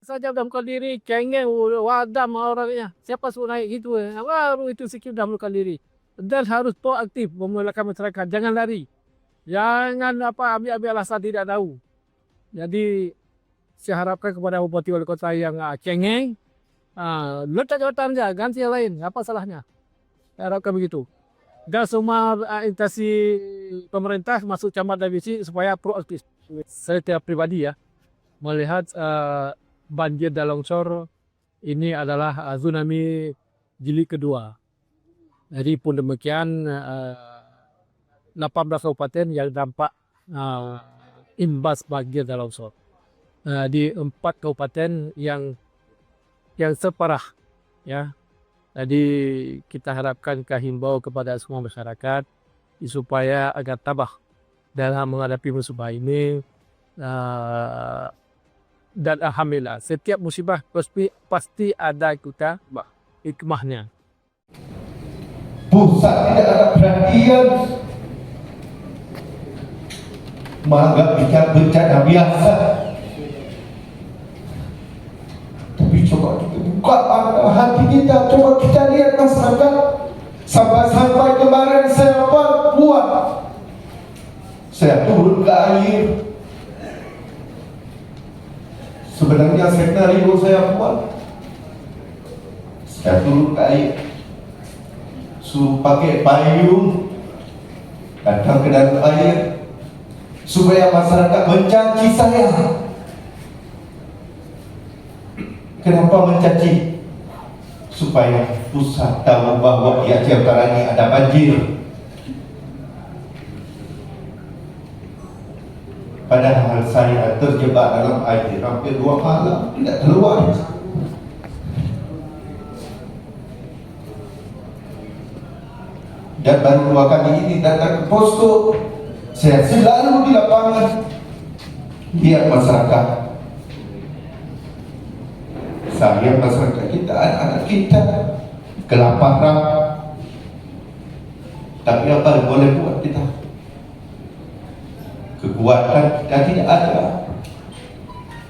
saja udah melukar diri, cengeng, wadam orangnya. Siapa suruh naik gitu? Baru itu sikit udah melukar diri. Dan harus proaktif memulakan masyarakat, jangan lari. Jangan ambil alasan tidak tahu. Jadi saya harapkan kepada bupati wali kota yang cengeng, letak jabatan aja, ganti yang lain, apa salahnya? Saya harapkan begitu. Dan semua instansi pemerintah masuk camat dan divisi supaya proaktif. Saya tidak pribadi ya, melihat banjir dan longsor ini adalah tsunami jilid kedua. Jadi pun demikian 18 kabupaten yang dampak imbas banjir dan longsor. Di 4 kabupaten yang separah ya. Jadi kita harapkan himbau kepada semua masyarakat supaya agar tabah dalam menghadapi musibah ini. Dan alhamdulillah setiap musibah pasti ada hikmahnya. Pusat tidak ada perhatian, menganggap bencana biasa. Tapi coba kita buka hati kita, coba kita lihat masyarakat. Sampai kemarin saya buat, saya turun ke air. Sebenarnya skenario saya buat, saya turun ke air, suruh pakai payung, datang ke dalam air, supaya masyarakat mencaci saya. Kenapa mencaci? Supaya pusat tahu bahwa di Aceh Utara ini ada banjir. Padahal saya terjebak dalam air hampir 2 malam, tidak keluar. Dan baru 2 kali ini datang ke posko. Saya selalu di lapangan, lihat masyarakat. Saya masyarakat kita, anak-anak kita kelaparan. Tapi apa yang boleh buat kita? Kekuatan kita tidak ada.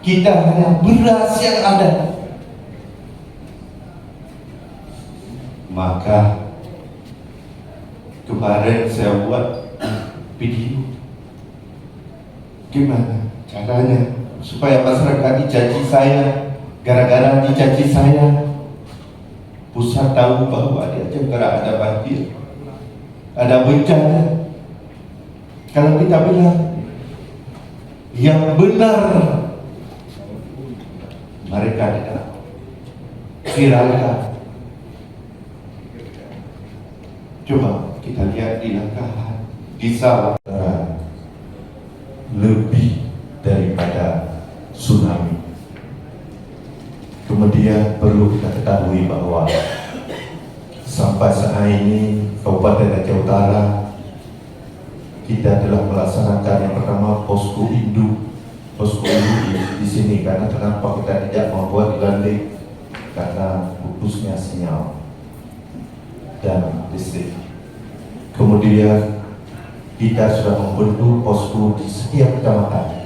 Kita hanya beras yang ada. Maka kemarin saya buat video. Gimana caranya supaya masyarakat dicaci saya? Gara-gara dicaci saya, pusat tahu bahwa di Aceh Utara ada banjir, ada bencana. Kalau kita bilang yang benar, mereka tidak viralkan. Coba kita lihat di Langkahan, di sawah, lebih daripada tsunami. Kemudian perlu kita ketahui bahwa sampai saat ini Kabupaten Aceh Utara kita telah melaksanakan yang pertama posko induk. Posko induk di sini karena kenapa kita tidak membuat di Landing? Karena putusnya sinyal dan listrik. Kemudian kita sudah membentuk posko di setiap kecamatan.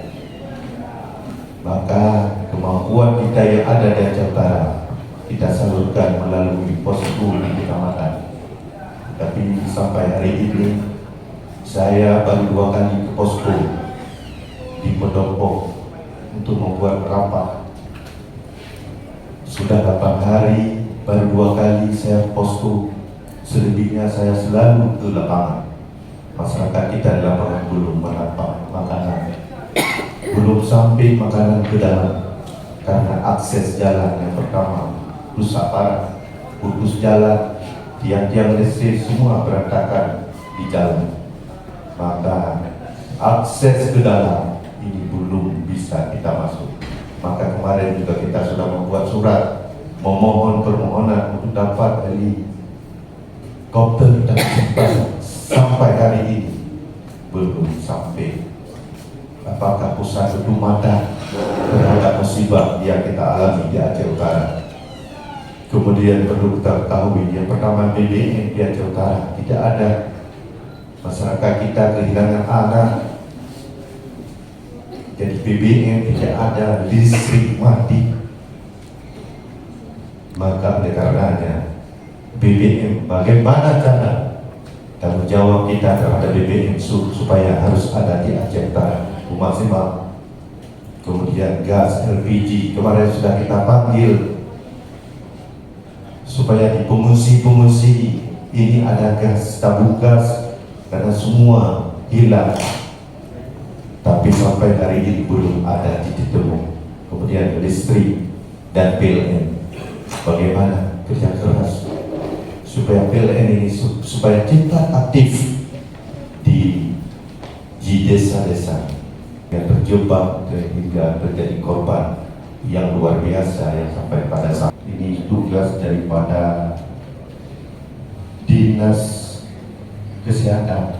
Maka kemampuan kita yang ada di Aceh Utara kita salurkan melalui posko di kecamatan. Tapi sampai hari ini saya baru 2 kali ke posko di Pendopo untuk membuat rapat. Sudah 8 hari, baru 2 kali saya posko. Selebihnya saya selalu ke lapangan. Masyarakat kita di lapangan belum mendapat makanan, belum sampai makanan ke dalam karena akses jalan yang pertama rusak parah, putus jalan, tiang-tiang listrik semua berantakan di jalan. Maka akses ke dalam ini belum bisa kita masuk. Maka kemarin juga kita sudah membuat surat memohon permohonan untuk dapat helikopter dan sampai hari ini belum sampai. Apakah pusat itu mata terhadap musibah yang kita alami di Aceh Utara? Kemudian perlu kita ketahui yang pertama BBM di Aceh Utara tidak ada. Masyarakat kita kehilangan anak. Jadi BBM tidak ada, listrik mati. Maka oleh karenanya BBM, bagaimana cara tanggung jawab kita terhadap BBM supaya harus ada di agenda maksimal. Kemudian gas LPG kemarin sudah kita panggil supaya di pengungsi ini ada gas, tabung gas, karena semua hilang, tapi sampai hari ini belum ada titik temu. Kemudian listrik dan PLN, bagaimana kerja keras supaya PLN ini supaya kita aktif di desa-desa yang terjebak hingga terjadi korban yang luar biasa yang sampai pada saat ini. Tugas daripada Dinas Kesehatan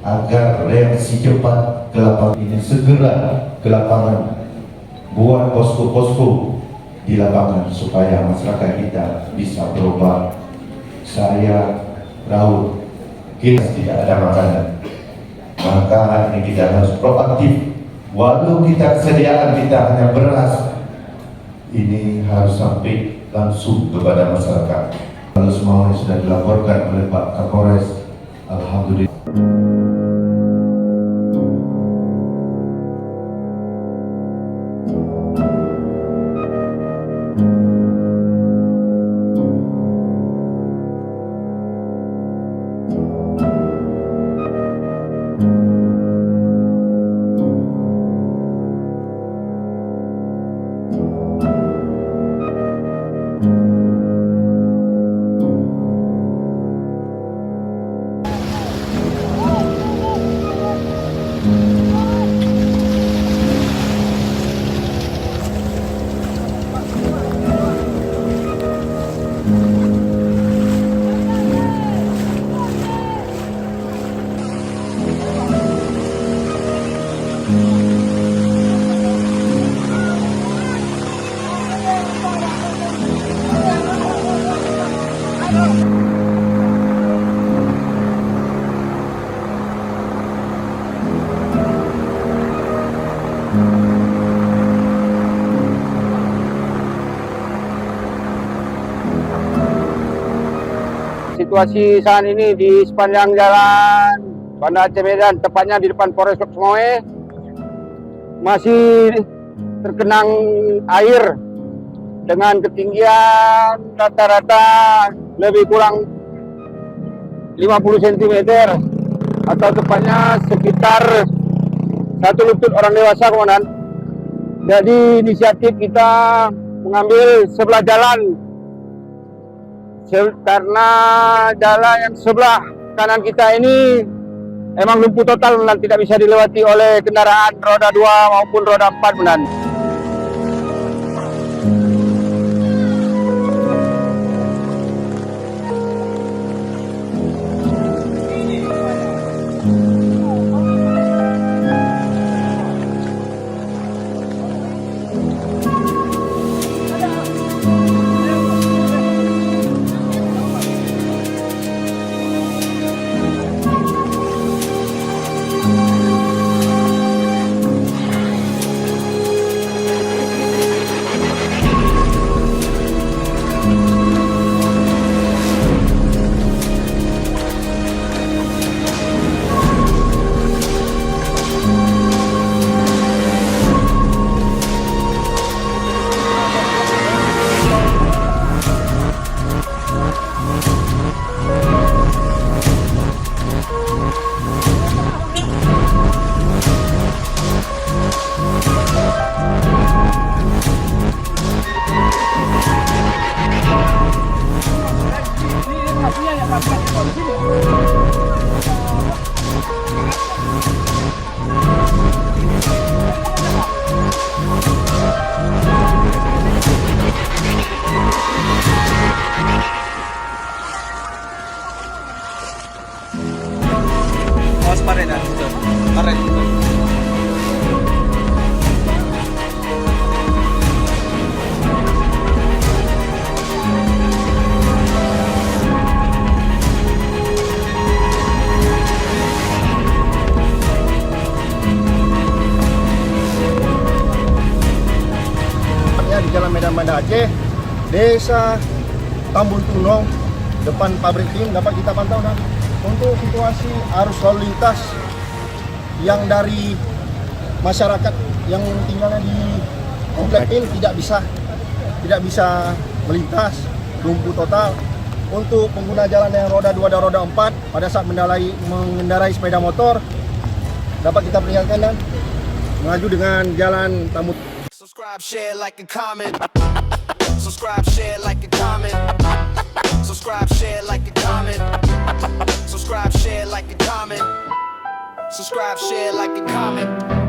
agar reaksi cepat ke lapangan ini, segera ke lapangan, buat posko-posko di lapangan supaya masyarakat kita bisa berobat. Saya Raul, kita tidak ada makanan, maka ini kita harus proaktif. Walau kita kesediaan kita hanya beras, ini harus sampai langsung kepada masyarakat. Kalau semuanya sudah dilaporkan oleh Pak Kapolres, alhamdulillah. Situasi saat ini di sepanjang jalan Banda Aceh Medan, tepatnya di depan Polres Lok Sumawe, masih tergenang air dengan ketinggian rata-rata lebih kurang 50 cm atau tepatnya sekitar 1 lutut orang dewasa, komandan. Jadi inisiatif kita mengambil sebelah jalan karena jalan yang sebelah kanan kita ini emang lumpuh total dan tidak bisa dilewati oleh kendaraan roda 2 maupun roda 4, komandan. Di Jalan Medan Banda Aceh Desa Tambun Tunong depan pabrik tim dapat kita pantau dan untuk situasi arus lalu lintas yang dari masyarakat yang tinggalnya di komplek ini tidak bisa melintas, lumpuh total. Untuk pengguna jalan yang roda 2 dan roda 4 pada saat mengendarai sepeda motor dapat kita peringatkan dan melaju dengan jalan Tambun. Subscribe, share, like, and comment. Subscribe, share, like, and comment. Subscribe, share, like, and comment. Subscribe, share, like, and comment. Subscribe, share, like, and comment.